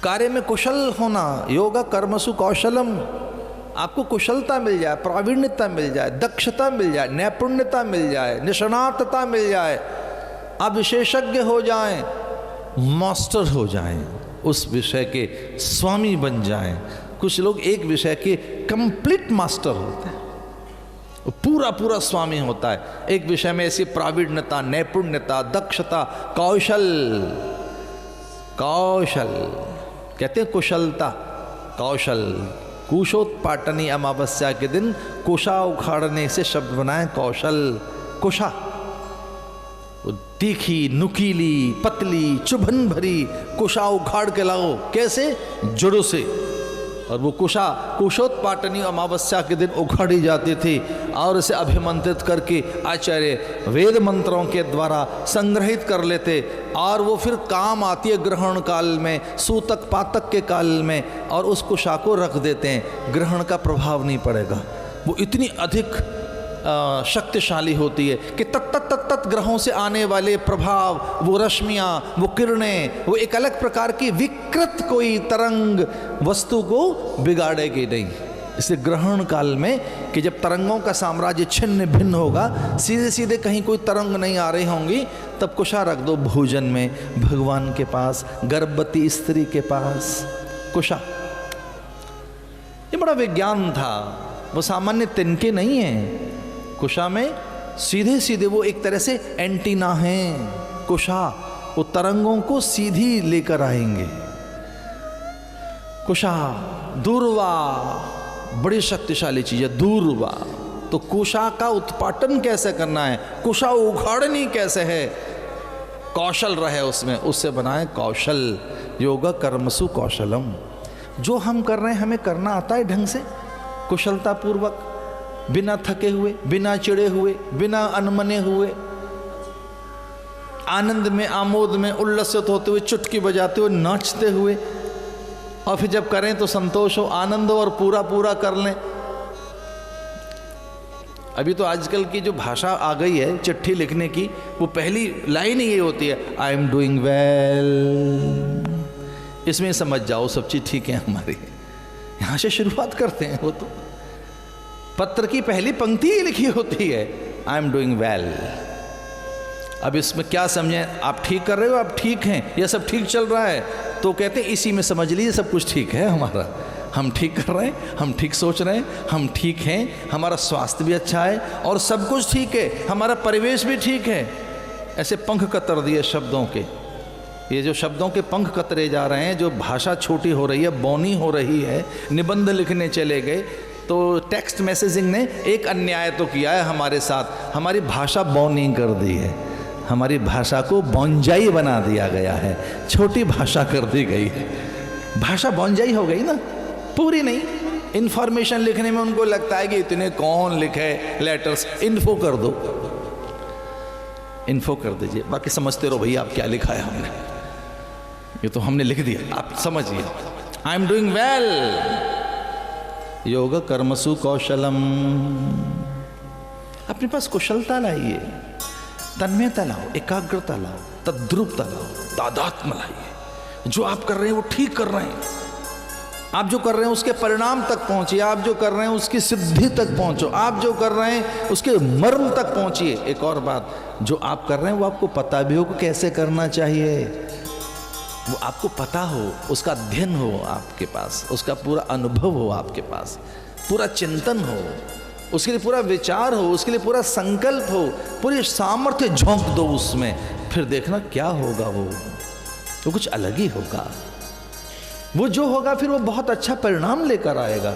कार्य में कुशल होना, योगा कर्मसु कौशलम, आपको कुशलता मिल जाए, प्रावीण्यता मिल जाए, दक्षता मिल जाए, नैपुण्यता मिल जाए, निष्णातता मिल जाए, आप विशेषज्ञ हो जाएं, मास्टर हो जाएं, उस विषय के स्वामी बन जाएं। कुछ लोग एक विषय के कंप्लीट मास्टर होते हैं, पूरा पूरा स्वामी होता है एक विषय में, ऐसी प्रावीण्यता, नैपुण्यता, दक्षता, कौशल, कौशल कहते हैं कुशलता, कौशल। कुशोत्पाटनी अमावस्या के दिन कुशा उखाड़ने से शब्द बनाए कौशल। कुशा तीखी, नुकीली, पतली, चुभन भरी कुशा उखाड़ के लाओ, कैसे? जड़ों से। और वो कुशा कुशोत्पाटनी अमावस्या के दिन उखाड़ी जाती थी और इसे अभिमंत्रित करके आचार्य वेद मंत्रों के द्वारा संग्रहित कर लेते, और वो फिर काम आती है ग्रहण काल में, सूतक पातक के काल में, और उस कुशा को रख देते हैं, ग्रहण का प्रभाव नहीं पड़ेगा। वो इतनी अधिक शक्तिशाली होती है कि तत्त ग्रहों से आने वाले प्रभाव, वो रश्मियाँ, वो किरणें, वो एक अलग प्रकार की विकृत कोई तरंग वस्तु को बिगाड़ेगी नहीं। इसलिए ग्रहण काल में कि जब तरंगों का साम्राज्य छिन्न भिन्न होगा, सीधे सीधे कहीं कोई तरंग नहीं आ रही होंगी, तब कुशा रख दो भोजन में, भगवान के पास, गर्भवती स्त्री के पास कुशा। ये बड़ा विज्ञान था, वो सामान्य तिनके नहीं है। कुशा में सीधे सीधे वो एक तरह से एंटीना हैं। कुशा वो तरंगों को सीधी लेकर आएंगे। कुशा, दूर्वा बड़ी शक्तिशाली चीज है, दूर्वा। तो कुशा का उत्पाटन कैसे करना है, कुशा उखाड़नी कैसे है, कौशल रहे उसमें, उससे बनाए कौशल। योगा कर्मसु कौशलम। जो हम कर रहे हैं हमें करना आता है ढंग से, कुशलता पूर्वक, बिना थके हुए, बिना चिड़े हुए, बिना अनमने हुए, आनंद में, आमोद में उल्लसित होते हुए, चुटकी बजाते हुए, नाचते हुए, और फिर जब करें तो संतोष हो, आनंद हो और पूरा पूरा कर लें। अभी तो आजकल की जो भाषा आ गई है चिट्ठी लिखने की, वो पहली लाइन ही ये होती है, आई एम डूइंग वेल। इसमें समझ जाओ सब चीज़ ठीक है हमारी, यहाँ से शुरुआत करते हैं। वो तो पत्र की पहली पंक्ति ही लिखी होती है, आई एम डूइंग वेल। अब इसमें क्या समझें, आप ठीक कर रहे हो, आप ठीक हैं, यह सब ठीक चल रहा है, तो कहते हैं इसी में समझ लीजिए सब कुछ ठीक है हमारा, हम ठीक कर रहे हैं, हम ठीक सोच रहे हैं, हम ठीक हैं, हमारा स्वास्थ्य भी अच्छा है और सब कुछ ठीक है, हमारा परिवेश भी ठीक है। ऐसे पंख कतर दिए शब्दों के, ये जो शब्दों के पंख कतरे जा रहे हैं, जो भाषा छोटी हो रही है, बौनी हो रही है, निबंध लिखने चले गए, तो टेक्स्ट मैसेजिंग ने एक अन्याय तो किया है हमारे साथ, हमारी भाषा बौनी कर दी है, हमारी भाषा को बौंजाई बना दिया गया है, छोटी भाषा कर दी गई है, भाषा बौंजाई हो गई ना, पूरी नहीं। इन्फॉर्मेशन लिखने में उनको लगता है कि इतने कौन लिखे लेटर्स, इन्फो कर दो, इन्फो कर दीजिए, बाकी समझते रहो भैया आप क्या लिखा है हमने, ये तो हमने लिख दिया, आप समझिए। आई एम डूइंग वेल, योग कर्मसु कौशलम। अपने पास कुशलता लाइए, तन्मयता लाओ, एकाग्रता लाओ, तद्रुपता लाओ, तादात्म्य लाइए। जो आप कर रहे हैं वो ठीक कर रहे हैं, आप जो कर रहे हैं उसके परिणाम तक पहुंचिए, आप जो कर रहे हैं उसकी सिद्धि तक पहुंचो, आप जो कर रहे हैं उसके मर्म तक पहुंचिए। एक और बात, जो आप कर रहे हैं वो आपको पता भी हो कि कैसे करना चाहिए, वो आपको पता हो, उसका अध्ययन हो आपके पास, उसका पूरा अनुभव हो आपके पास, पूरा चिंतन हो, उसके लिए पूरा विचार हो, उसके लिए पूरा संकल्प हो, पूरी सामर्थ्य झोंक दो उसमें, फिर देखना क्या होगा, वो कुछ अलग ही होगा। वो जो होगा फिर वो बहुत अच्छा परिणाम लेकर आएगा।